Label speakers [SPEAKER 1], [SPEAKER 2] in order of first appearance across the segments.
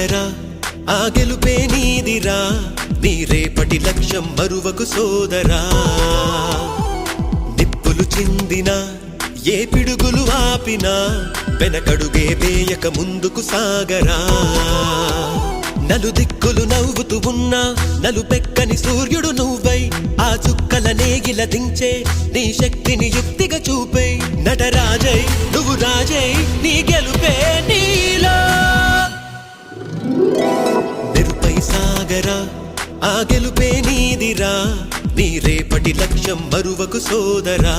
[SPEAKER 1] సాగరా ఆ గెలుపే నీదిరా నీ రేపటి లక్ష్యం మరువకు సోదరా నిప్పులు చిందినా ఏ పిడుగులు ఆపినా వెనకడుగే వేయక ముందుకు సాగరా నలుదిక్కులు నవ్వుతూ ఉన్నా నలుపెక్కని సూర్యుడు నువ్వై ఆ చుక్కల నేగిల దించే నీ శక్తిని యుక్తిగా చూపే నటరాజై నువ్వు రాజై నీ గెలుపే నీలో నిరుపై సాగరా ఆ గెలుపే నీదిరా నీ రేపటి లక్ష్యం మరువకు సోదరా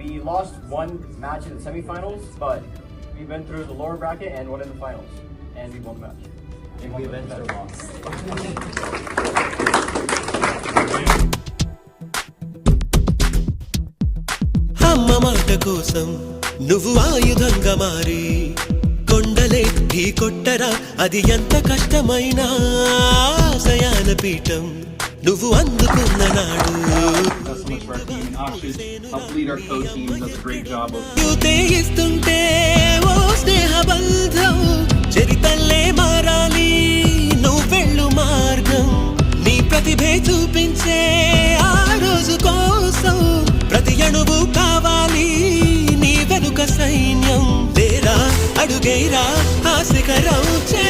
[SPEAKER 2] We lost one match in the semifinals, but we went through the lower bracket and won in the finals, and we won the match. And we eventually lost.
[SPEAKER 1] అమ్మ మాట కోసం నువ్వు ఆయుధంగా మారి కొండలే ఢీ కొట్టరా అది ఎంత కష్టమైనా ఆశయాల పీఠం నువ్వు అందుకున్న నాడు ఇస్తుంటే ఓ స్నేహ బంధం చరితల్లే మారాలి నువ్వెళ్ళు మార్గం నీ ప్రతిభే చూపించే ఆ రోజు కోసం ప్రతి అణువు కావాలి నీ వెనుక సైన్యం తేరా అడుగైరా ఆ శిఖరం చే